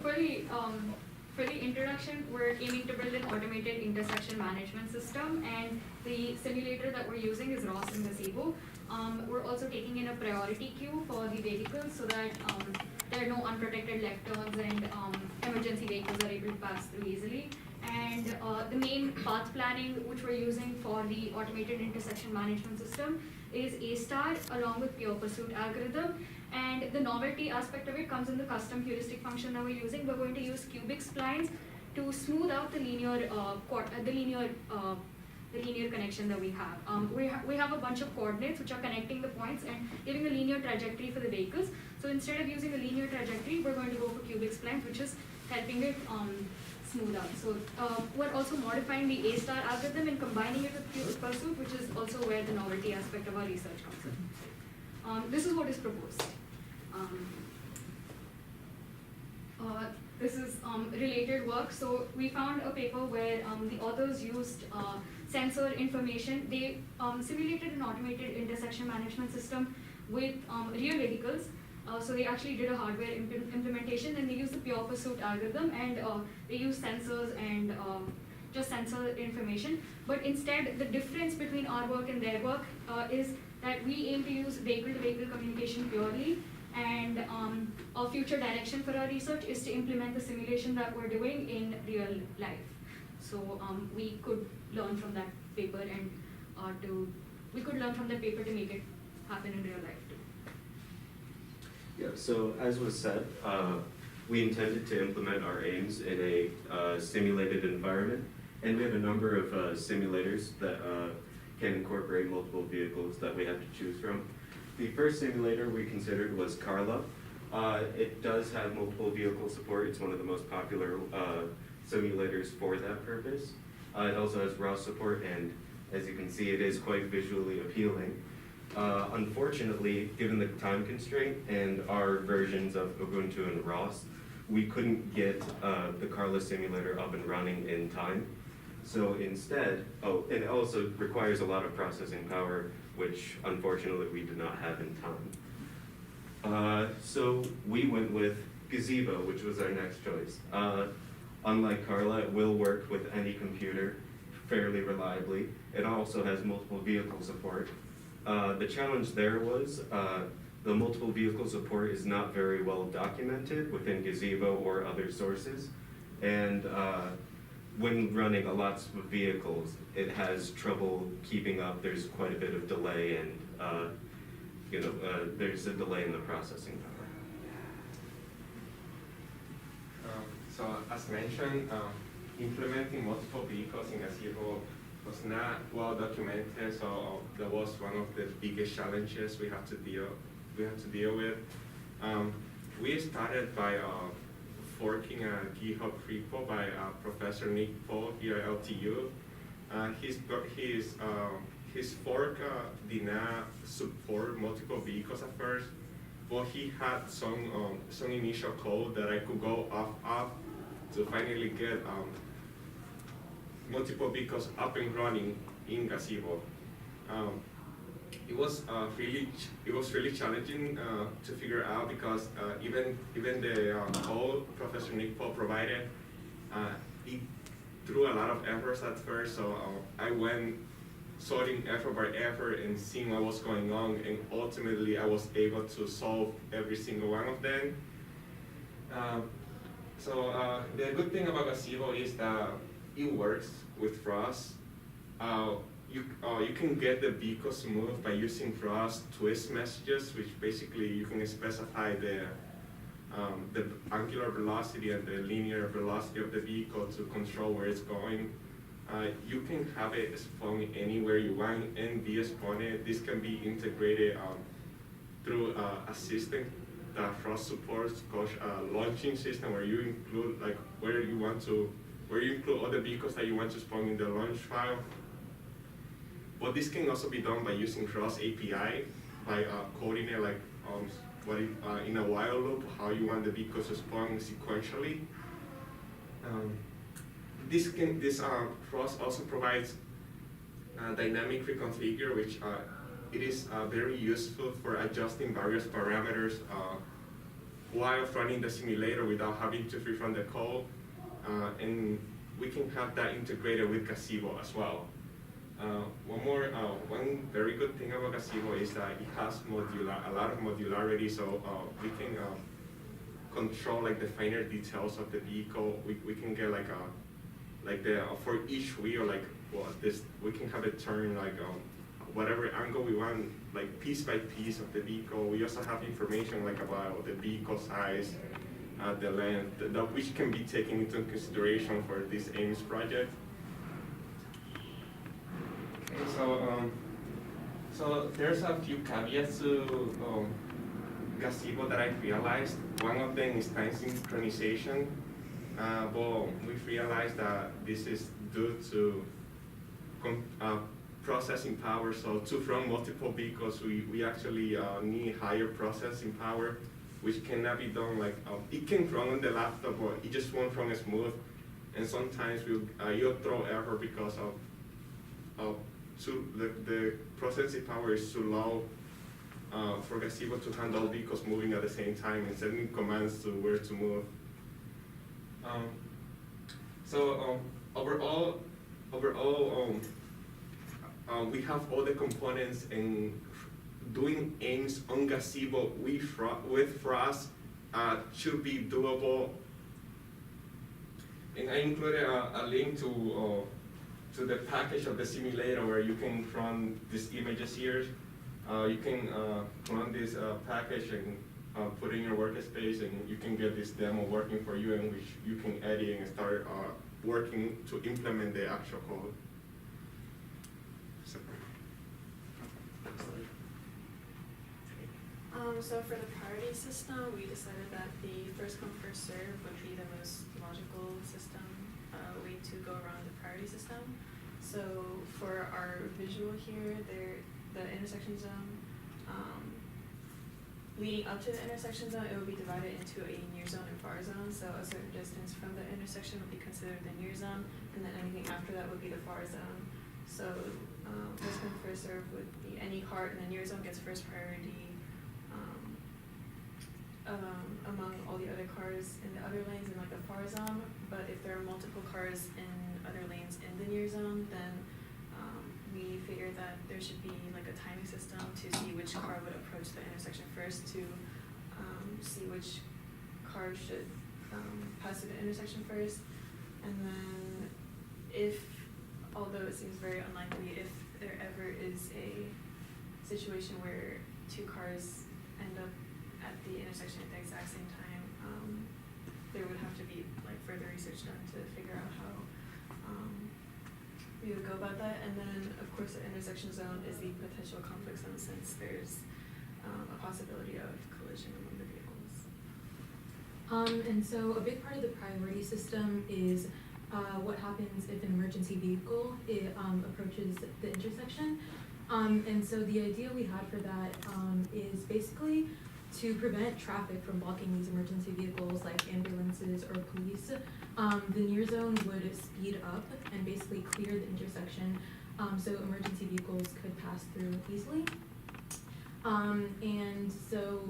For the introduction, we're aiming to build an automated intersection management system, and the simulator that we're using is ROS and Gazebo. We're also taking in a priority queue for the vehicles so that there are no unprotected left turns and emergency vehicles are able to pass through easily. And the main path planning which we're using for the automated intersection management system is A-star along with pure pursuit algorithm. And the novelty aspect of it comes in the custom heuristic function that we're using. We're going to use cubic splines to smooth out the linear connection that we have. We have a bunch of coordinates which are connecting the points and giving a linear trajectory for the vehicles. So instead of using a linear trajectory, we're going to go for cubic splines, which is helping it smooth out. So we're also modifying the A-star algorithm and combining it with pure pursuit, which is also where the novelty aspect of our research comes in. This is what is proposed. This is related work. So we found a paper where the authors used sensor information. They simulated an automated intersection management system with real vehicles. So they actually did a hardware implementation, and they used the pure pursuit algorithm, and they used sensors and just sensor information. But instead, the difference between our work and their work is that we aim to use vehicle-to-vehicle communication purely, and our future direction for our research is to implement the simulation that we're doing in real life. So we could learn from that paper and to make it happen in real life too. Yeah, so as was said, we intended to implement our aims in a simulated environment, and we have a number of simulators that can incorporate multiple vehicles that we have to choose from. The first simulator we considered was Carla. It does have multiple vehicle support. It's one of the most popular simulators for that purpose. It also has ROS support, and as you can see, it is quite visually appealing. Unfortunately, given the time constraint and our versions of Ubuntu and ROS, we couldn't get the Carla simulator up and running in time. So instead, and it also requires a lot of processing power, which unfortunately we did not have in time. So we went with Gazebo, which was our next choice. Unlike Carla, it will work with any computer fairly reliably. It also has multiple vehicle support. The challenge there was the multiple vehicle support is not very well documented within Gazebo or other sources. And when running a lot of vehicles, it has trouble keeping up. There's quite a bit of delay, and there's a delay in the processing power. So as mentioned, implementing multiple vehicles in Gazebo was not well documented, so that was one of the biggest challenges we have to deal with. We started by forking a GitHub repo by Professor Nick Paul here at LTU. His fork did not support multiple vehicles at first, but he had some initial code that I could go off to finally get multiple vehicles up and running in Gazebo. It was really challenging to figure out, because even the code Professor Nick Paul provided, it threw a lot of efforts at first. So I went sorting effort by effort and seeing what was going on, and ultimately I was able to solve every single one of them. So the good thing about Gazebo is that it works with ROS. You can get the vehicles to move by using ROS twist messages, which basically you can specify the angular velocity and the linear velocity of the vehicle to control where it's going. You can have it spawn anywhere you want and de-spawn it. This can be integrated through a system that ROS supports, called a launching system, where you include where you include all the vehicles that you want to spawn in the launch file. But this can also be done by using ROS API, by coding it in a while loop, how you want the vehicles to spawn sequentially. This ROS also provides dynamic reconfigure, which it is very useful for adjusting various parameters while running the simulator without having to rerun the code. And we can have that integrated with Gazebo as well. One very good thing about Gazebo is that it has a lot of modularity, so we can control like the finer details of the vehicle. We can get for each wheel, we can have it turn whatever angle we want, like piece by piece of the vehicle. We also have information like about the vehicle size, the length, which can be taken into consideration for this AIMS project. Okay, so there's a few caveats to Gazebo that I realized. One of them is time synchronization, but we realized that this is due to processing power. So to run multiple vehicles, we actually need higher processing power, which cannot be done it can run on the laptop, but it just won't run smooth. And sometimes you'll throw error because of the processing power is too low for Gazebo to handle vehicles moving at the same time and sending commands to where to move. Overall, we have all the components, and doing AIMS on Gazebo with Frost should be doable. And I included a link to the package of the simulator where you can run these images here. You can run this package and put it in your workspace, and you can get this demo working for you, in which you can edit and start working to implement the actual code. So for the priority system, we decided that the first come, first serve would be the most logical system way to go around the priority system. So for our visual here, the intersection zone, leading up to the intersection zone, it will be divided into a near zone and far zone. So a certain distance from the intersection would be considered the near zone, and then anything after that would be the far zone. So first come, first serve would be any car in the near zone gets first priority among all the other cars in the other lanes in the far zone. But if there are multiple cars in other lanes in the near zone, then we figured that there should be a timing system to see which car would approach the intersection first, to see which car should pass through the intersection first. And then although it seems very unlikely, if there ever is a situation where two cars end up at the intersection at the exact same time, there would have to be further research done to figure out how we would go about that. And then of course the intersection zone is the potential conflict zone, since there's a possibility of collision among the vehicles. And so a big part of the priority system is what happens if an emergency vehicle approaches the intersection. And so the idea we had for that is basically to prevent traffic from blocking these emergency vehicles like ambulances or police. The near zone would speed up and basically clear the intersection so emergency vehicles could pass through easily. And so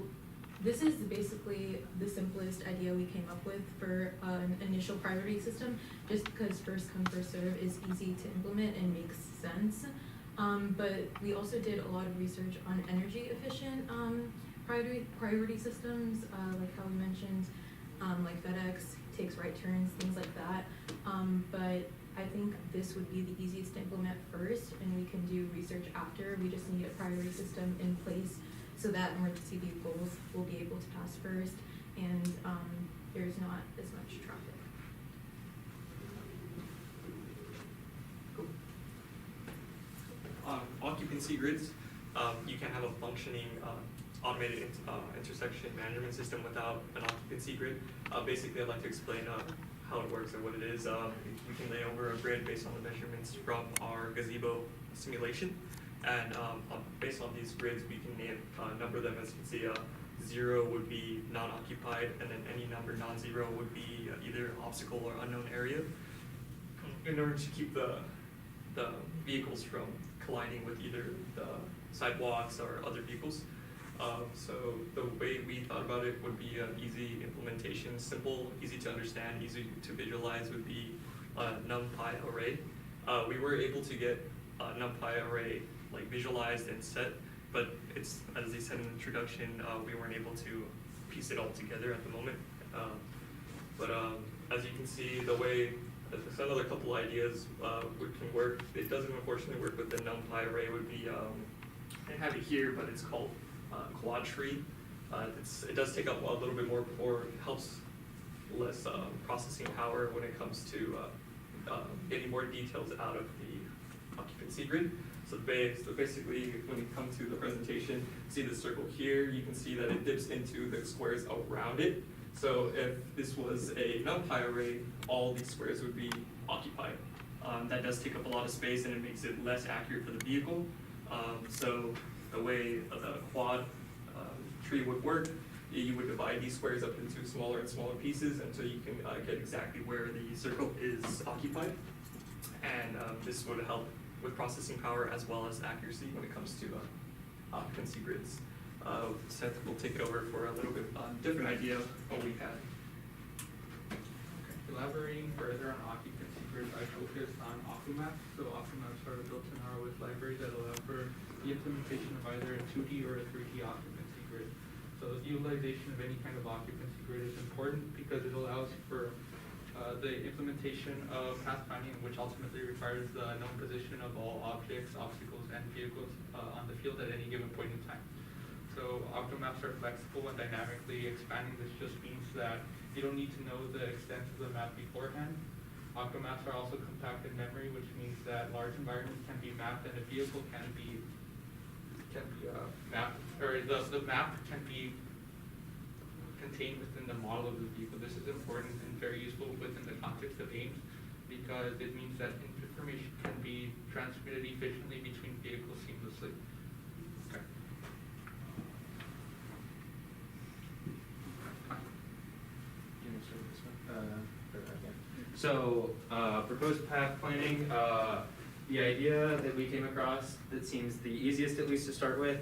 this is basically the simplest idea we came up with for an initial priority system, just because first come, first serve is easy to implement and makes sense. But we also did a lot of research on energy efficient priority systems, like how we mentioned, like FedEx takes right turns, things like that. But I think this would be the easiest to implement first, and we can do research after. We just need a priority system in place so that emergency vehicles will be able to pass first, and there's not as much traffic. Cool. Occupancy grids, you can have a functioning automated intersection management system without an occupancy grid. Basically, I'd like to explain how it works and what it is. We can lay over a grid based on the measurements from our Gazebo simulation. And based on these grids, we can number them. As you can see, 0 would be non-occupied, and then any number non-zero would be either obstacle or unknown area. In order to keep the vehicles from colliding with either the sidewalks or other vehicles. So the way we thought about it would be an easy implementation, simple, easy to understand, easy to visualize would be a NumPy array. We were able to get a NumPy array like visualized and set, but it's, as they said in the introduction, we weren't able to piece it all together at the moment. As you can see, the way, another couple ideas can work. It doesn't unfortunately work with the NumPy array. Would be, I have it here, but it's called quad tree. It does take up a little bit more, or helps less processing power when it comes to getting more details out of the occupancy grid. So basically, when you come to the presentation, see the circle here, you can see that it dips into the squares around it. So if this was a NumPy array, all these squares would be occupied. That does take up a lot of space and it makes it less accurate for the vehicle. So the way the quad tree would work, you would divide these squares up into smaller and smaller pieces until you can get exactly where the circle is occupied. And this would help with processing power as well as accuracy when it comes to occupancy grids. Seth will take it over for a little bit different idea of what we had. Okay. Elaborating further on occupancy grids, I focused on Octomaps. So Octomaps are built in R with libraries that allow for the implementation of either a 2D or a 3D occupancy grid. So the utilization of any kind of occupancy grid is important because it allows for the implementation of path planning, which ultimately requires the known position of all objects, obstacles, and vehicles on the field at any given point in time. So Octomaps are flexible and dynamically expanding. This just means that you don't need to know the extent of the map beforehand. Octomaps are also compact in memory, which means that large environments can be mapped and a vehicle can be mapped, or the map can be contained within the model of the vehicle. This is important and very useful within the context of AIMS because it means that information can be transmitted efficiently between vehicles seamlessly. Okay. So, proposed path planning, the idea that we came across that seems the easiest at least to start with,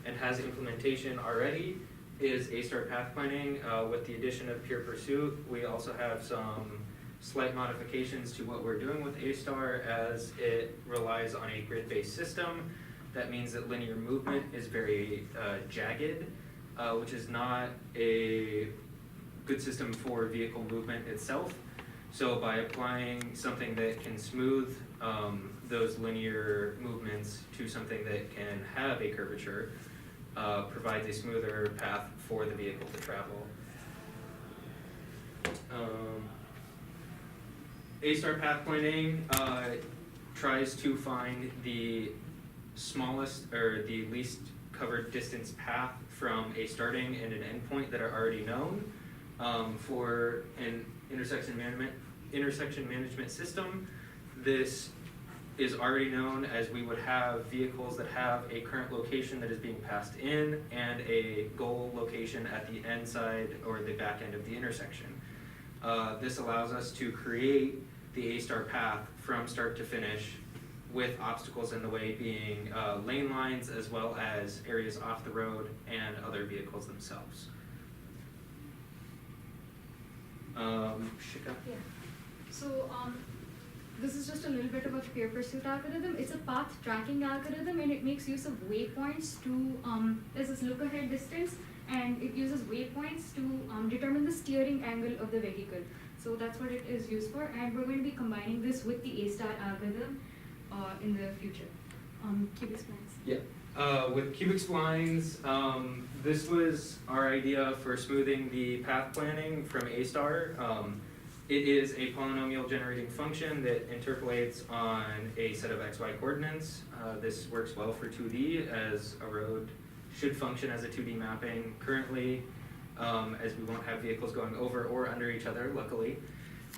and has implementation already, is A-star path planning. With the addition of peer pursuit, we also have some slight modifications to what we're doing with A-star as it relies on a grid-based system. That means that linear movement is very jagged, which is not a good system for vehicle movement itself. So by applying something that can smooth those linear movements to something that can have a curvature, provides a smoother path for the vehicle to travel. A-star path planning tries to find the smallest or the least covered distance path from a starting and an endpoint that are already known. For an intersection management system, this is already known as we would have vehicles that have a current location that is being passed in and a goal location at the end side or the back end of the intersection. This allows us to create the A-star path from start to finish with obstacles in the way being lane lines as well as areas off the road and other vehicles themselves. Shika? Yeah. So this is just a little bit about peer pursuit algorithm. It's a path tracking algorithm and it makes use of waypoints to, there's this look ahead distance and it uses waypoints to determine the steering angle of the vehicle. So that's what it is used for, and we're going to be combining this with the A-star algorithm in the future. Cubic splines. Yeah. With cubic splines, this was our idea for smoothing the path planning from A-star. It is a polynomial generating function that interpolates on a set of XY coordinates. This works well for 2D as a road should function as a 2D mapping currently, as we won't have vehicles going over or under each other, luckily.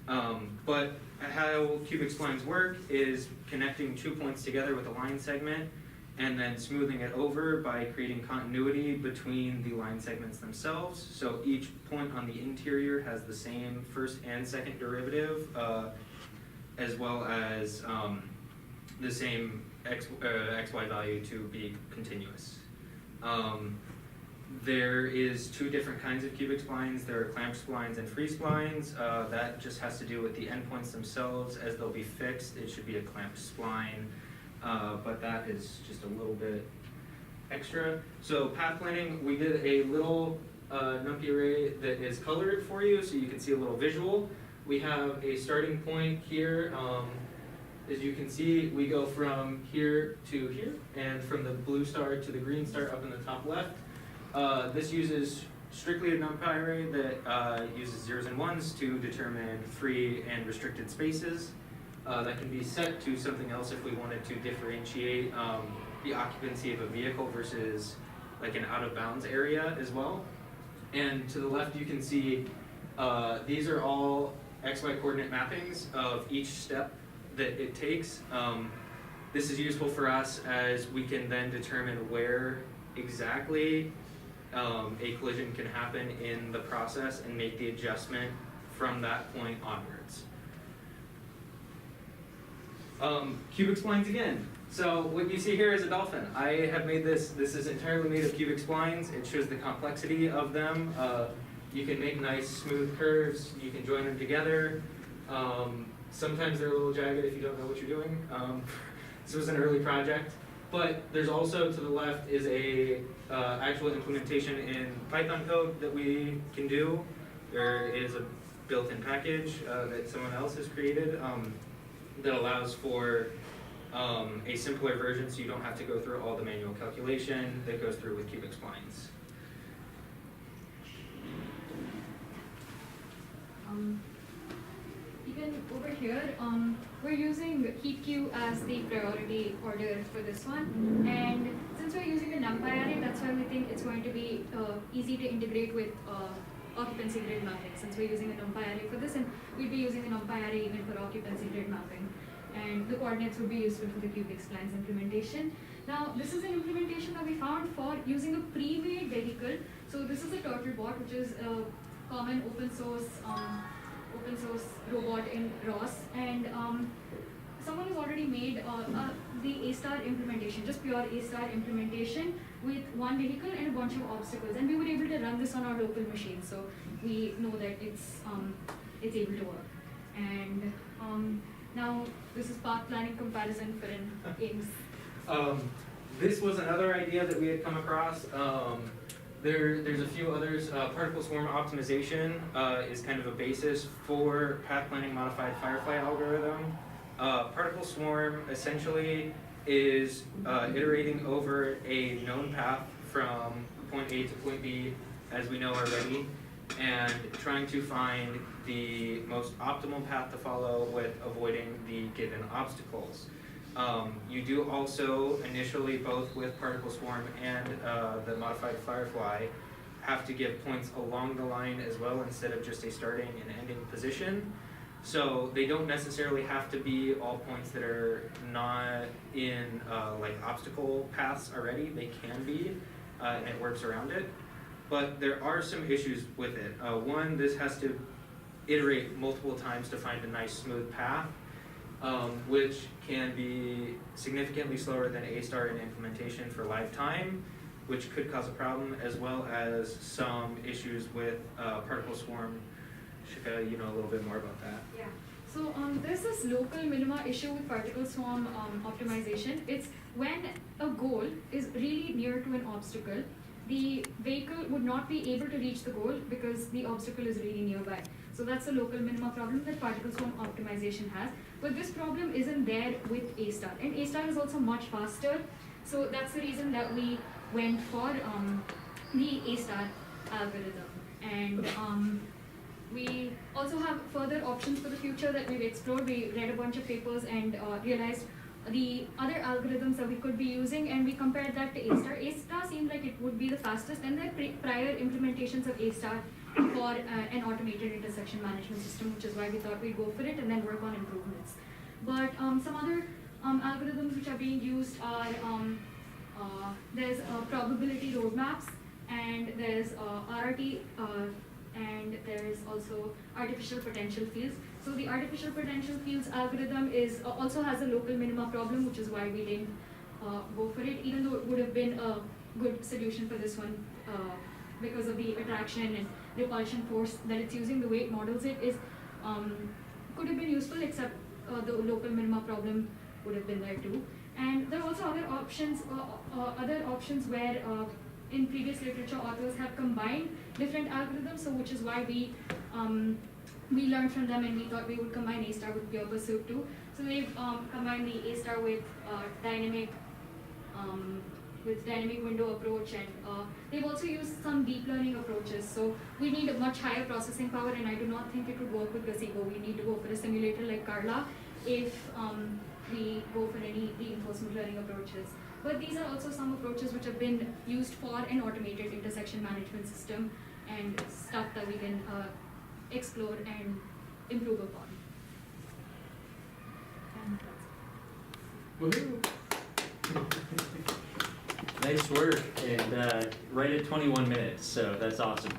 But how cubic splines work is connecting 2 points together with a line segment and then smoothing it over by creating continuity between the line segments themselves. So each point on the interior has the same first and second derivative, as well as the same XY value to be continuous. There is two different kinds of cubic splines. There are clamp splines and free splines. That just has to do with the endpoints themselves. As they'll be fixed, it should be a clamped spline, but that is just a little bit extra. So path planning, we did a little NumPy array that is colored for you so you can see a little visual. We have a starting point here. As you can see, we go from here to here, and from the blue star to the green star up in the top left. This uses strictly a NumPy array that uses zeros and ones to determine free and restricted spaces. That can be set to something else if we wanted to differentiate the occupancy of a vehicle versus like an out of bounds area as well. And to the left you can see these are all XY coordinate mappings of each step that it takes. This is useful for us as we can then determine where exactly a collision can happen in the process and make the adjustment from that point onwards. Cubic splines again. So what you see here is a dolphin. I have made this is entirely made of cubic splines. It shows the complexity of them. You can make nice smooth curves. You can join them together. Sometimes they're a little jagged if you don't know what you're doing. This was an early project. But there's also to the left is a actual implementation in Python code that we can do. There is a built-in package that someone else has created that allows for a simpler version so you don't have to go through all the manual calculation that goes through with cubic splines. Even over here, we're using heap queue as the priority order for this one. And since we're using a NumPy array, that's why we think it's going to be easy to integrate with occupancy grid mapping, since we're using a NumPy array for this, and we'd be using a NumPy array even for occupancy grid mapping. And the coordinates would be useful for the cubic splines implementation. Now, this is an implementation that we found for using a pre-made vehicle. So this is a Turtlebot, which is a common open source robot in ROS, and someone has already made the A-star implementation, just pure A-star implementation with one vehicle and a bunch of obstacles, and we were able to run this on our local machine, so we know that it's able to work. And now this is path planning comparison for an AIMS. This was another idea that we had come across. There's a few others. Particle swarm optimization is kind of a basis for path planning modified Firefly algorithm. Particle swarm essentially is iterating over a known path from point A to point B, as we know already, and trying to find the most optimal path to follow with avoiding the given obstacles. You do also initially, both with Particle Swarm and the modified Firefly, have to give points along the line as well instead of just a starting and ending position. So they don't necessarily have to be all points that are not in like obstacle paths already. They can be, and it works around it. But there are some issues with it. One, this has to iterate multiple times to find a nice smooth path. Which can be significantly slower than A-star in implementation for lifetime, which could cause a problem, as well as some issues with particle swarm. Shika, you know a little bit more about that. Yeah. So there's this local minima issue with particle swarm optimization. It's when a goal is really near to an obstacle, the vehicle would not be able to reach the goal because the obstacle is really nearby. So that's a local minima problem that particle swarm optimization has. But this problem isn't there with A-star. And A-star is also much faster. So that's the reason that we went for the A-star algorithm. And we also have further options for the future that we've explored. We read a bunch of papers and realized the other algorithms that we could be using, and we compared that to A-star. A-star seemed like it would be the fastest, and there are prior implementations of A-star for an automated intersection management system, which is why we thought we'd go for it and then work on improvements. But some other algorithms which are being used are, there's probability roadmaps, and there's RRT, and there's also artificial potential fields. So the artificial potential fields algorithm is also has a local minima problem, which is why we didn't go for it, even though it would have been a good solution for this one because of the attraction and repulsion force that it's using. The way it models it is could have been useful, except the local minima problem would have been there too. And there are also other options where in previous literature authors have combined different algorithms, so which is why we learned from them and we thought we would combine A-star with pure pursuit too. So they've combined the A-star with dynamic window approach, and they've also used some deep learning approaches. So we need a much higher processing power, and I do not think it would work with Gazebo. We need to go for a simulator like Carla if we go for any reinforcement learning approaches. But these are also some approaches which have been used for an automated intersection management system and stuff that we can explore and improve upon. And that's Woohoo! Nice work, and right at 21 minutes, so that's awesome.